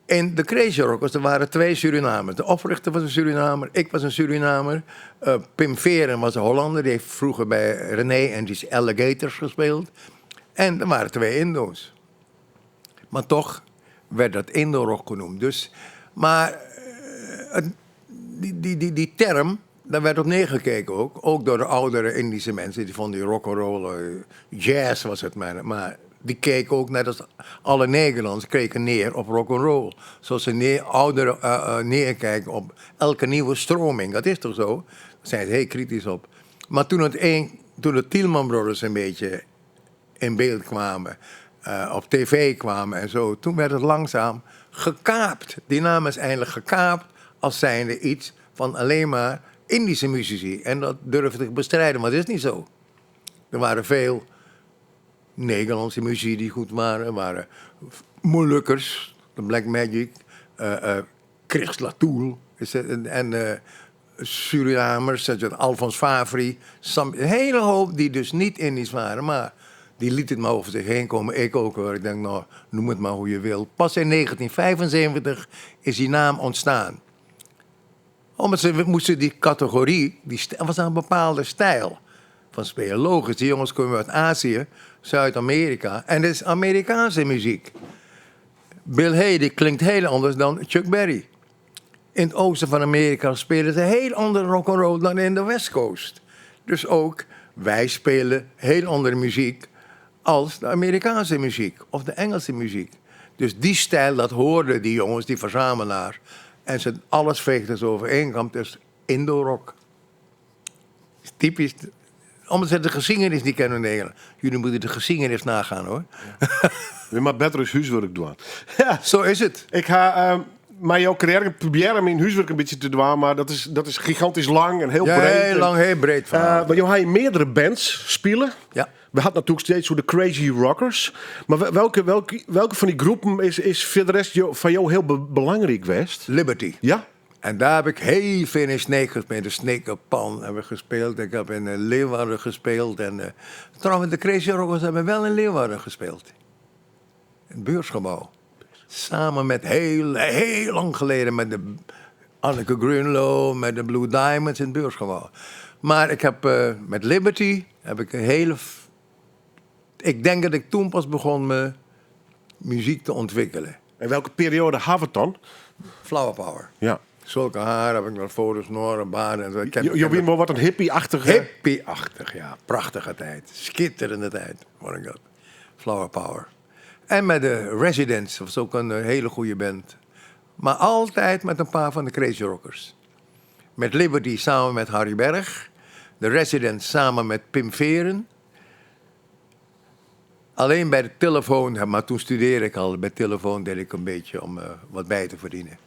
In de Crazy Rockers, er waren 2 Surinamers. De oprichter was een Surinamer, ik was een Surinamer. Pim Veren was een Hollander, die heeft vroeger bij René en die Alligators gespeeld. En er waren 2 Indo's. Maar toch werd dat Indo-rock genoemd. Dus, maar die term, daar werd op neergekeken ook. Ook door de oudere Indische mensen. Die vonden die rock'n'roll, jazz was het maar die keken ook, net als alle Nederlanders, keken neer op rock'n'roll. Zoals ze ouderen neerkijken op elke nieuwe stroming. Dat is toch zo? Daar zijn ze heel kritisch op. Maar toen de Tielman Brothers een beetje in beeld kwamen, op tv kwamen en zo, toen werd het langzaam gekaapt. Die naam is eindelijk gekaapt als zijnde iets van alleen maar Indische muzici. En dat durfde ik bestrijden, maar dat is niet zo. Er waren veel Nederlandse muziek die goed waren Molukkers, de Black Magic, Chris Latoul en Surinamers, zoals Alphonse Favre, een hele hoop die dus niet Indisch waren, maar Die liet het maar over zich heen komen. Ik ook hoor. Ik denk, nou, noem het maar hoe je wil. Pas in 1975 is die naam ontstaan. Omdat ze moesten die categorie, was een bepaalde stijl van spelen. Logisch, die jongens komen uit Azië, Zuid-Amerika. En dit is Amerikaanse muziek. Bill Haley klinkt heel anders dan Chuck Berry. In het oosten van Amerika spelen ze heel andere rock'n'roll dan in de West Coast. Dus ook, wij spelen heel andere muziek als de Amerikaanse muziek of de Engelse muziek. Dus die stijl, dat hoorden die jongens, die verzamelaar. En ze alles veegden ze over één kam, dus Indo-rock. Typisch, omdat ze de geschiedenis niet kennen in Nederland. Jullie moeten de geschiedenis nagaan, hoor. Weer maar beter is huiswerk doen. Ja, Zo is het. ik ga maar jouw carrière proberen mijn huiswerk een beetje te doen, maar dat is gigantisch lang en heel Ja, breed. heel lang, heel breed verhaal. Maar jou hebt meerdere bands spelen. Ja. We hadden natuurlijk steeds zo de Crazy Rockers. Maar welke van die groepen is voor de rest van jou heel belangrijk geweest? Liberty. Ja? En daar heb ik heel veel in Snake met de Sneakerpan hebben we gespeeld. Ik heb in Leeuwarden gespeeld. En trouwens, de Crazy Rockers hebben wel in Leeuwarden gespeeld. In het Beursgebouw. Samen met heel lang geleden met de Anneke Grunlo, met de Blue Diamonds in het Beursgebouw. Maar ik heb met Liberty heb ik een hele... Ik denk dat ik toen pas begon mijn muziek te ontwikkelen. En welke periode hadden we het dan? Flower Power. Ja. Zulke haar heb ik nog foto's, snoren, baarden en zo. Ik heb- Je bent wel wat een hippie-achtige... Hippie-achtig, ja. Prachtige tijd. Schitterende tijd, vond ik dat. Flower Power. En met de Residents, dat was ook een hele goede band. Maar altijd met een paar van de Crazy Rockers. Met Liberty samen met Harry Berg. De Residents samen met Pim Veren. Alleen bij de telefoon, maar toen studeerde ik al. Bij telefoon deed ik een beetje om wat bij te verdienen.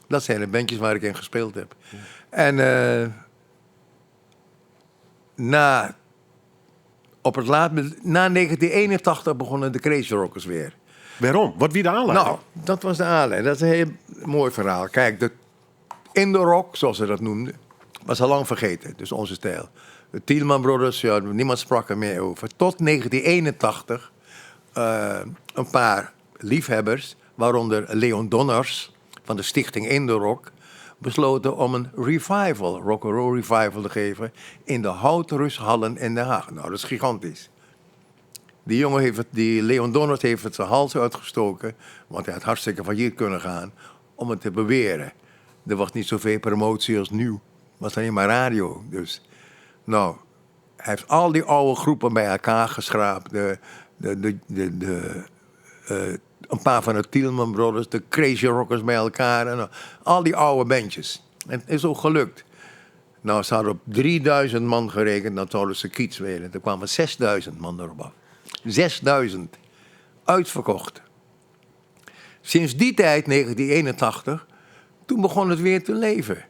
Dat zijn de bandjes waar ik in gespeeld heb. En na 1981 begonnen de Crazy Rockers weer. Waarom? Wat wie de aanleiding? Nou, dat was de aanleiding. Dat is een heel mooi verhaal. Kijk, de Indo-rock, zoals ze dat noemden, was al lang vergeten. Dus onze stijl. De Tielman Brothers, ja, niemand sprak er meer over. Tot 1981 een paar liefhebbers, waaronder Leon Donners van de stichting Indo-rock, besloten om een revival, rock'n'roll revival te geven in de Houtrushallen in Den Haag. Nou, dat is gigantisch. Die jongen die Leon Donners heeft het zijn hals uitgestoken, want hij had hartstikke failliet kunnen gaan, om het te beweren. Er was niet zoveel promotie als nu. Het was alleen maar radio. Dus, nou, hij heeft al die oude groepen bij elkaar geschraapt. Een paar van de Tielman Brothers, de Crazy Rockers bij elkaar. En al die oude bandjes. En het is ook gelukt. Nou, ze hadden op 3000 man gerekend, dan zouden ze kiet spelen. Er kwamen 6000 man erop af. 6000. Uitverkocht. Sinds die tijd, 1981, toen begon het weer te leven.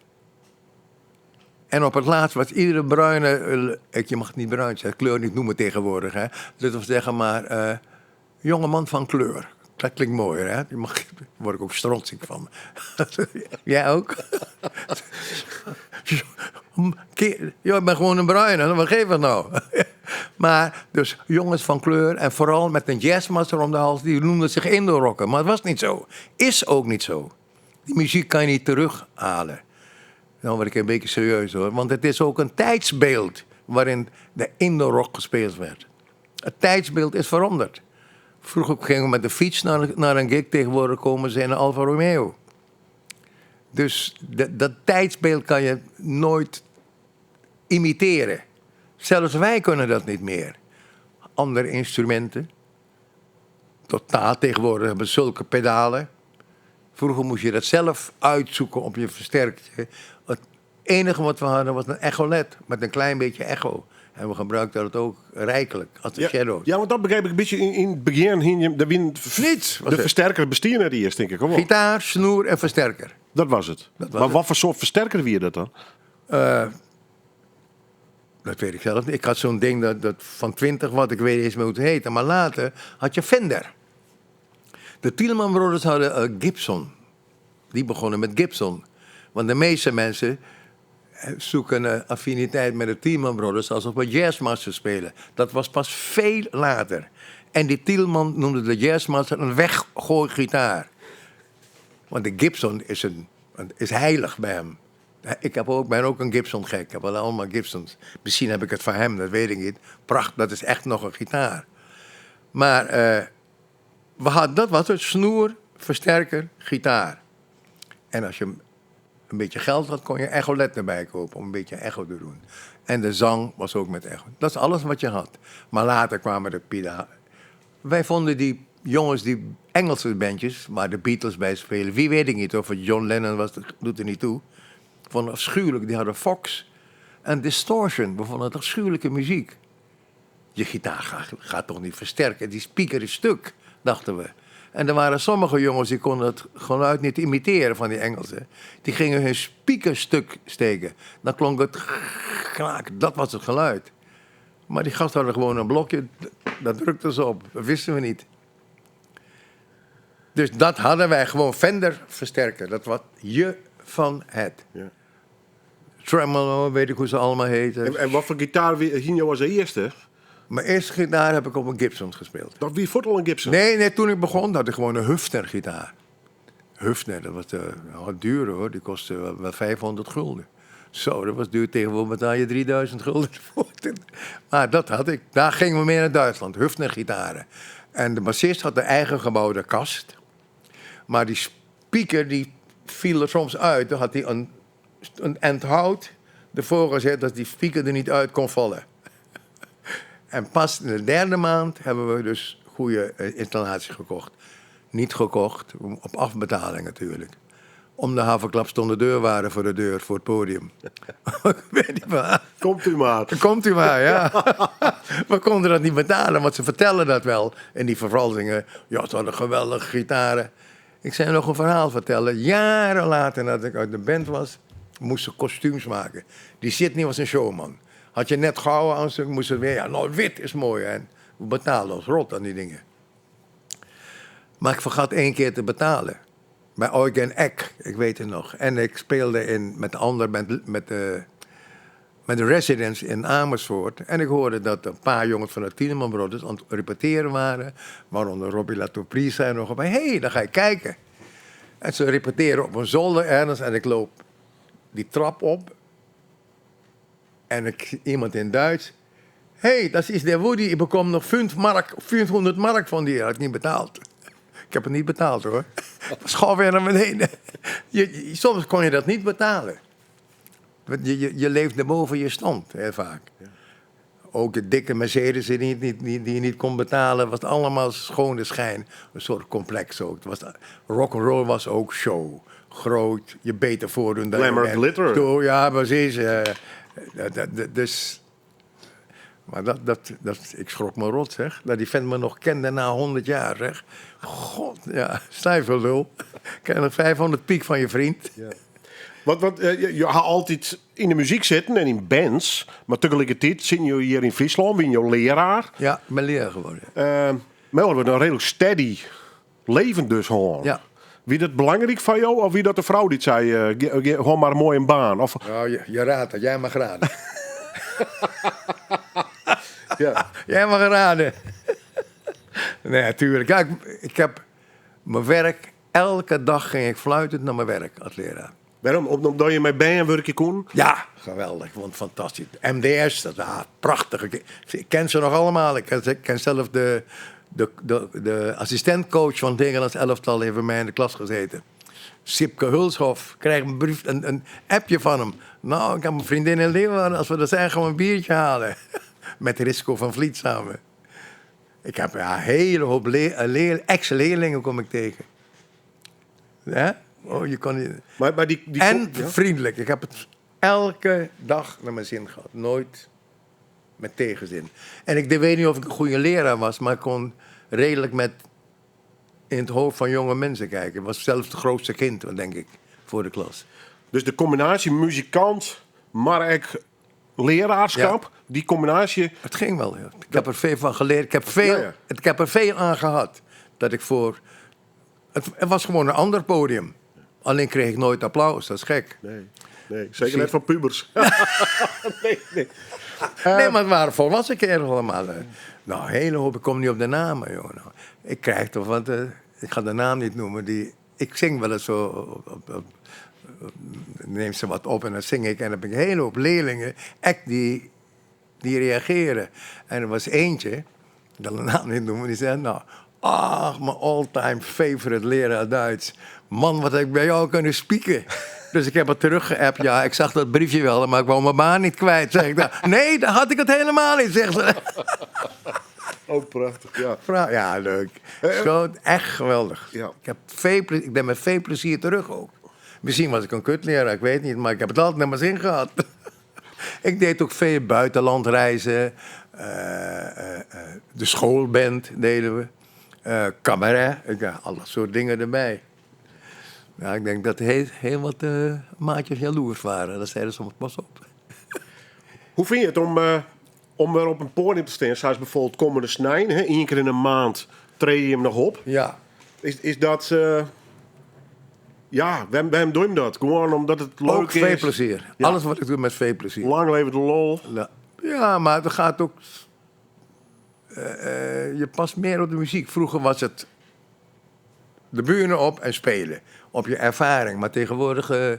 En op het laatst was iedere bruine... je mag het niet bruin zeggen, kleur niet noemen tegenwoordig. Hè. Dat wil zeggen maar... jongeman van kleur. Dat klinkt mooier, hè? Daar word ik ook strotsig van. Jij ook? Ja, ik ben gewoon een bruine, wat geef het nou? Maar dus jongens van kleur en vooral met een jazzmaster om de hals, die noemden zich Indo-rocken. Maar het was niet zo. Is ook niet zo. Die muziek kan je niet terughalen. Nou word ik een beetje serieus hoor. Want het is ook een tijdsbeeld waarin de Indo-rock gespeeld werd. Het tijdsbeeld is veranderd. Vroeger gingen we met de fiets naar een gig, tegenwoordig komen ze in een Alfa Romeo. Dus dat tijdsbeeld kan je nooit imiteren. Zelfs wij kunnen dat niet meer. Andere instrumenten. Totaal tegenwoordig hebben we zulke pedalen. Vroeger moest je dat zelf uitzoeken op je versterkertje. Het enige wat we hadden was een echolet met een klein beetje echo. En we gebruikten dat ook rijkelijk, als de shadows. Ja, want dat begreep ik een beetje in het begin. Niets. De versterker bestier net eerst, denk ik. Gewoon. Gitaar, snoer en versterker. Dat was het. Maar wat voor soort versterker wie je dat dan? Dat weet ik zelf niet. Ik had zo'n ding dat van 20 watt, ik weet niet eens meer hoe het heette. Maar later had je Fender. De Tielman Brothers hadden Gibson. Die begonnen met Gibson. Want de meeste mensen zoek een affiniteit met de Tielman Brothers als op een jazzmaster spelen. Dat was pas veel later. En die Tielman noemde de jazzmaster een weggooigitaar. Want de Gibson is heilig bij hem. Ik ben ook een Gibson gek. Ik heb allemaal Gibsons. Misschien heb ik het van hem, dat weet ik niet. Prachtig, dat is echt nog een gitaar. Maar dat was het, snoer, versterker, gitaar. En als je een beetje geld had, kon je echolet erbij kopen om een beetje echo te doen. En de zang was ook met echo. Dat is alles wat je had. Maar later kwamen de pedalen. Wij vonden die jongens, die Engelse bandjes, waar de Beatles bij spelen. Wie weet ik niet, of het John Lennon was, dat doet er niet toe. Vonden afschuwelijk. Die hadden Fox en Distortion. We vonden het afschuwelijke muziek. Je gitaar gaat toch niet versterken. Die speaker is stuk, dachten we. En er waren sommige jongens die konden het geluid niet imiteren van die Engelsen. Die gingen hun speaker stuk steken. Dan klonk het kraak. Dat was het geluid. Maar die gasten hadden gewoon een blokje. Dat drukte ze op. Dat wisten we niet. Dus dat hadden wij gewoon Fender versterker. Dat was je van het. Ja. Tremolo, weet ik hoe ze allemaal heten. En wat voor gitaar ging je als eerste? Mijn eerste gitaar heb ik op een Gibson gespeeld. Dat wie voort al een Gibson? Nee, toen ik begon had ik gewoon een Hufner gitaar. Hufner, dat was duur hoor. Die kostte wel 500 gulden. Zo, dat was duur. Tegenwoordig betaal je 3000 gulden voor. Maar dat had ik. Daar gingen we mee naar Duitsland. Hufner gitaren. En de bassist had een eigen gebouwde kast. Maar die speaker die viel er soms uit. Dan had hij een end hout ervoor gezet dat die speaker er niet uit kon vallen. En pas in de derde maand hebben we dus goede installatie gekocht. Niet gekocht, op afbetaling natuurlijk. Om de haverklap stonden deurwaarden voor de deur, voor het podium. Weet niet waar. Komt u maar. Komt u maar, ja. We konden dat niet betalen, want ze vertellen dat wel. En die vervalsingen, ja, ze hadden geweldige gitaren. Ik zei nog een verhaal vertellen. Jaren later, nadat ik uit de band was, moesten ze kostuums maken. Die Sidney was een showman. Had je net gouden aanstuk, moest het weer... Ja, nou, wit is mooi, hè. We betalen als rot aan die dingen. Maar ik vergat 1 keer te betalen. Bij Eugen Eck, ik weet het nog. En ik speelde met de andere band, met de Residents in Amersfoort. En ik hoorde dat een paar jongens van de Tielman Brothers aan het repeteren waren. Waaronder Robbie Latoupree zei nog bij. Hé, dan ga ik kijken. En ze repeteren op een zolder ergens. En ik loop die trap op. En iemand in Duits. Hé, dat is de Woody. Ik bekom nog 500 mark van die. Had ik niet betaald. Ik heb het niet betaald hoor. Schouw weer naar beneden. Soms kon je dat niet betalen. Je leefde boven je stand, heel vaak. Ja. Ook de dikke Mercedes die je niet kon betalen, was allemaal schone schijn. Een soort complex ook. Rock'n'roll was ook show. Groot, je beter voordoen dan Glamour glitter. Ja, precies. Dus... Maar ik schrok me rot, zeg. Dat die vent me nog kende na 100 jaar, zeg. God, ja, stijve lul. Krijg nog 500 piek van je vriend. Ja. Je gaat altijd in de muziek zitten en in bands. Maar tegelijkertijd zit je hier in Friesland, ben je leraar. Ja, ik ben leraar geworden. Maar we hebben een redelijk steady leven dus gewoon. Ja. Wie dat belangrijk van jou? Of wie dat de vrouw die zei, gewoon maar mooi een baan? Of... Nou, je raadt het. Jij mag raden. Ja. Jij mag raden. Nee, natuurlijk. Kijk, ik heb mijn werk... Elke dag ging ik fluitend naar mijn werk als leraar. Waarom? Omdat je met bijen werk je kon? Ja, geweldig. Ik vond het fantastisch. MDS, dat is prachtig. Ik ken ze nog allemaal. Ik ken zelf de assistentcoach van het Nederlands elftal. Heeft bij mij in de klas gezeten. Sipke Hulshoff. Ik krijg een brief, een appje van hem. Nou, ik heb mijn vriendin in Leeuwarden. Als we er zijn, gaan we een biertje halen. Met Risco van Vliet samen. Ik heb een hele hoop ex-leerlingen kom ik tegen. Ja? Oh, je kon niet... Maar die en vriendelijk. Ik heb het elke dag naar mijn zin gehad. Nooit met tegenzin. En ik weet niet of ik een goede leraar was, maar ik kon redelijk in het hoofd van jonge mensen kijken. Ik was zelfs het grootste kind, denk ik, voor de klas. Dus de combinatie muzikant, maar ook leraarschap, ja. Die combinatie... Het ging wel, ja. Ik heb er veel van geleerd. Ik heb er veel aan gehad. Dat ik het was gewoon een ander podium. Alleen kreeg ik nooit applaus, dat is gek. Nee. Nee, zeker net van pubers. nee. Nee, maar het waren volwassen kerels allemaal. Nou, een hele hoop. Ik kom niet op de namen, joh. Nou, ik krijg toch wat... ik ga de naam niet noemen. Ik zing wel eens zo... neem ze wat op en dan zing ik. En dan heb ik een hele hoop leerlingen. Echt die reageren. En er was eentje... Ik ga de naam niet noemen. Die zei... Nou, mijn all-time favorite leraar Duits. Man, wat heb ik bij jou kunnen spieken. Dus ik heb het teruggeappt. Ja, ik zag dat briefje wel, maar ik wou mijn baan niet kwijt. Zeg ik dan. Nee, daar had ik het helemaal niet, zegt ze. Ook prachtig, ja. Ja, leuk. Zo, echt geweldig. Ja. Ik ben met veel plezier terug ook. Misschien was ik een kutleraar, ik weet niet, maar ik heb het altijd naar mijn zin gehad. Ik deed ook veel buitenlandreizen. De schoolband deden we. Cabaret, al dat soort dingen erbij. Ja, ik denk dat heel wat maatjes jaloers waren. Dat zeiden ze, pas op. Hoe vind je het om weer op een podium te staan? Zoals bijvoorbeeld komende snijn, hè? 1 keer in een maand treed je hem nog op. Ja. Is dat... ja, waarom doe je dat? Gewoon omdat het leuk Ook is? veel plezier. Ja. Alles wat ik doe met veel plezier. Lang leven de lol. Ja, maar het gaat ook... je past meer op de muziek. Vroeger was het de bühne op en spelen. Op je ervaring. Maar tegenwoordig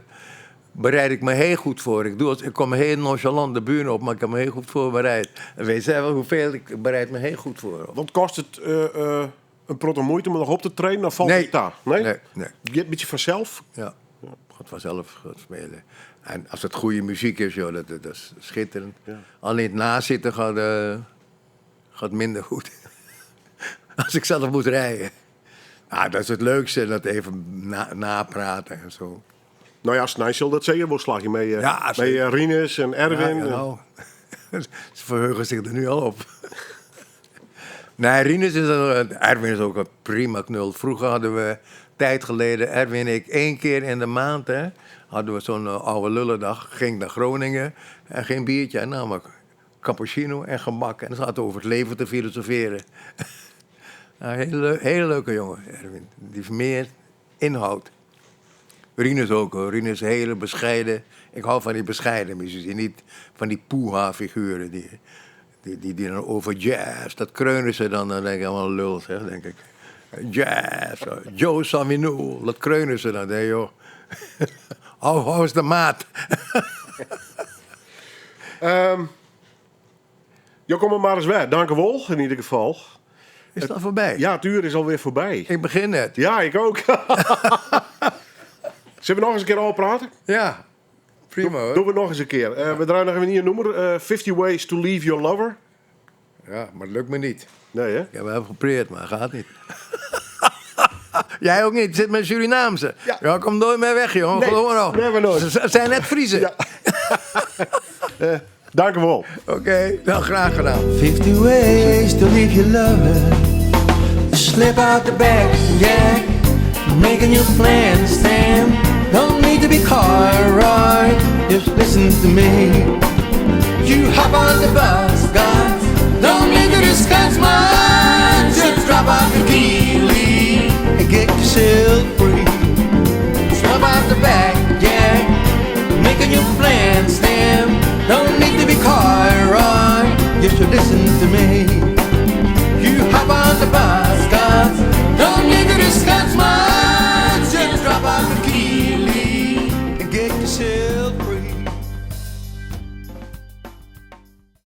bereid ik me heel goed voor. Ik kom heel nonchalant de bühne op, maar ik heb me heel goed voorbereid. En weet je wel hoeveel? Ik bereid me heel goed voor. Want kost het een protte moeite om nog op te trainen? Dan valt het daar. Nee? Nee. Je hebt een beetje vanzelf? Ja, gaat vanzelf spelen. En als het goede muziek is, joh, dat is schitterend. Ja. Alleen het nazitten gaat minder goed. Als ik zelf moet rijden. Ah, dat is het leukste, dat even napraten en zo. Nou ja, Snij zal dat zeker wel slag je mee. Ja, met zeker. Rinus en Erwin. Ja, nou, ze verheugen zich er nu al op. Nee, Rinus Erwin is ook een prima knul. Vroeger hadden we, tijd geleden, Erwin en ik, 1 keer in de maand, hè, hadden we zo'n oude lullendag. Ging naar Groningen en geen biertje. En namelijk cappuccino en gebak. En dan zaten we over het leven te filosoferen. Nou, hele leuke jongen, Erwin. Die heeft meer inhoud. Rinus ook hoor. Rinus is hele bescheiden. Ik hou van die bescheiden muziek. Niet van die poeha-figuren die dan over jazz. Dat kreunen ze dan denk ik helemaal lul, zeg, denk ik. Jazz, Joe Samino, dat kreunen ze dan. Nee, joh. Hou is de maat. Jo, kom maar eens weg. Dank u wel, in ieder geval. Is dat voorbij? Ja, het uur is alweer voorbij. Ik begin net. Ja, ik ook. Zullen we nog eens een keer al praten? Ja, prima hoor. Doen we nog eens een keer. We draaien nog even een nieuw nummer. 50 Ways to Leave Your Lover. Ja, maar het lukt me niet. Nee, hè? Ik heb wel geprobeerd, maar gaat niet. Jij ook niet, zit met Surinaamse. Ja, kom nooit meer weg, jongen. Nee, Geloof me nou. never nooit. Ze zijn net Friezen. Ja. Dank u wel. Oké, nou graag gedaan. 50 ways to leave your lover. Slip out the back, Jack. Make a new plan, Sam. Don't need to be coy, Roy. Just listen to me. You hop on the bus,